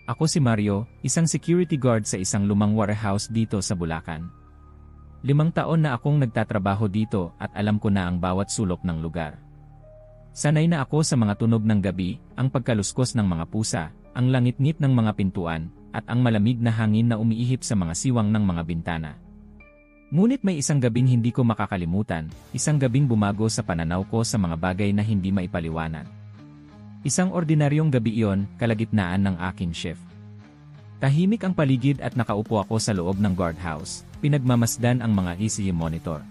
Ako si Mario, isang security guard sa isang lumang warehouse dito sa Bulacan. 5 taon na akong nagtatrabaho dito at alam ko na ang bawat sulok ng lugar. Sanay na ako sa mga tunog ng gabi, ang pagkaluskos ng mga pusa, ang langit-ngit ng mga pintuan, at ang malamig na hangin na umiihip sa mga siwang ng mga bintana. Ngunit may isang gabing hindi ko makakalimutan, isang gabing bumago sa pananaw ko sa mga bagay na hindi maipaliwanag. Isang ordinaryong gabi iyon, kalagitnaan ng aking shift. Tahimik ang paligid at nakaupo ako sa loob ng guardhouse, pinagmamasdan ang mga ECG monitor.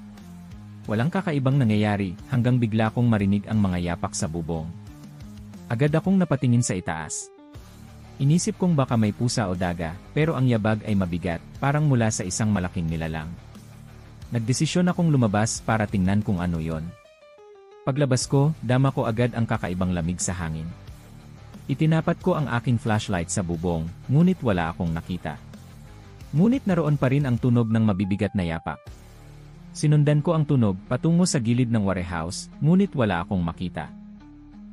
Walang kakaibang nangyayari hanggang bigla kong marinig ang mga yapak sa bubong. Agad akong napatingin sa itaas. Inisip kong baka may pusa o daga, pero ang yabag ay mabigat, parang mula sa isang malaking nilalang. Nagdesisyon akong lumabas para tingnan kung ano yon. Paglabas ko, dama ko agad ang kakaibang lamig sa hangin. Itinapat ko ang aking flashlight sa bubong, ngunit wala akong nakita. Ngunit naroon pa rin ang tunog ng mabibigat na yapak. Sinundan ko ang tunog patungo sa gilid ng warehouse, ngunit wala akong makita.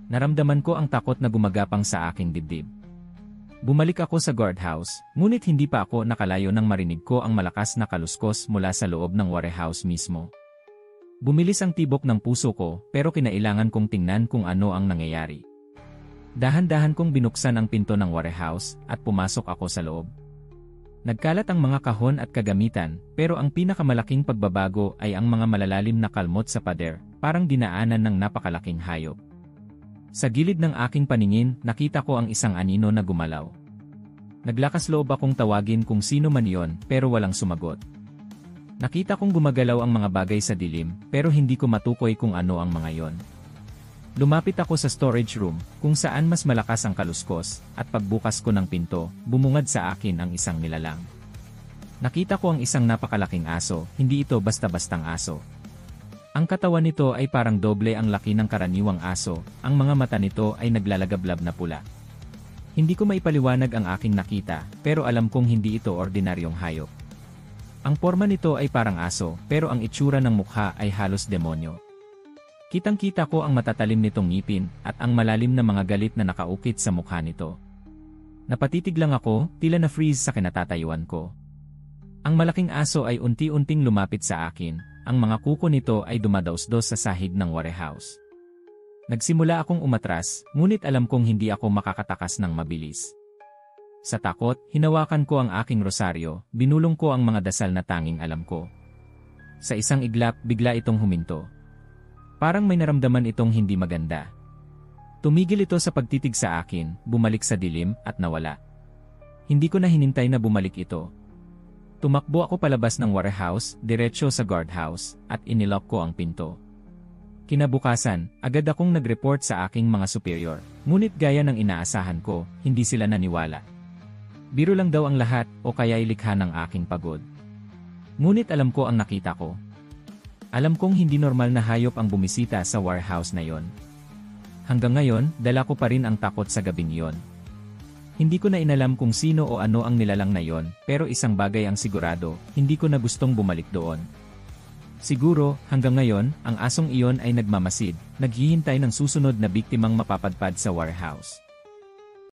Naramdaman ko ang takot na gumagapang sa aking dibdib. Bumalik ako sa guardhouse, ngunit hindi pa ako nakalayo nang marinig ko ang malakas na kaluskos mula sa loob ng warehouse mismo. Bumilis ang tibok ng puso ko, pero kinailangan kong tingnan kung ano ang nangyayari. Dahan-dahan kong binuksan ang pinto ng warehouse at pumasok ako sa loob. Nagkalat ang mga kahon at kagamitan, pero ang pinakamalaking pagbabago ay ang mga malalalim na kalmot sa pader, parang dinaanan ng napakalaking hayop. Sa gilid ng aking paningin, nakita ko ang isang anino na gumalaw. Naglakas loob akong tawagin kung sino man yon, pero walang sumagot. Nakita kong gumagalaw ang mga bagay sa dilim, pero hindi ko matukoy kung ano ang mga yon. Lumapit ako sa storage room, kung saan mas malakas ang kaluskos, at pagbukas ko ng pinto, bumungad sa akin ang isang nilalang. Nakita ko ang isang napakalaking aso, hindi ito basta-bastang aso. Ang katawan nito ay parang doble ang laki ng karaniwang aso, ang mga mata nito ay naglalagablab na pula. Hindi ko maipaliwanag ang aking nakita, pero alam kong hindi ito ordinaryong hayop. Ang forma nito ay parang aso, pero ang itsura ng mukha ay halos demonyo. Kitang-kita ko ang matatalim nitong ngipin at ang malalim na mga galit na nakaukit sa mukha nito. Napatitig lang ako, tila na-freeze sa kinatatayuan ko. Ang malaking aso ay unti-unting lumapit sa akin, ang mga kuko nito ay dumadaos-dos sa sahig ng warehouse. Nagsimula akong umatras, ngunit alam kong hindi ako makakatakas ng mabilis. Sa takot, hinawakan ko ang aking rosaryo, binulong ko ang mga dasal na tanging alam ko. Sa isang iglap, bigla itong huminto. Parang may naramdaman itong hindi maganda. Tumigil ito sa pagtitig sa akin, bumalik sa dilim, at nawala. Hindi ko na hinintay na bumalik ito. Tumakbo ako palabas ng warehouse, diretso sa guardhouse, at inilock ko ang pinto. Kinabukasan, agad akong nag-report sa aking mga superior, ngunit gaya ng inaasahan ko, hindi sila naniwala. Biro lang daw ang lahat, o kaya'y likha ng aking pagod. Ngunit alam ko ang nakita ko. Alam kong hindi normal na hayop ang bumisita sa warehouse na yon. Hanggang ngayon, dala ko pa rin ang takot sa gabing yon. Hindi ko na inalam kung sino o ano ang nilalang na yon, pero isang bagay ang sigurado, hindi ko na gustong bumalik doon. Siguro, hanggang ngayon, ang asong iyon ay nagmamasid, naghihintay ng susunod na biktimang mapapadpad sa warehouse.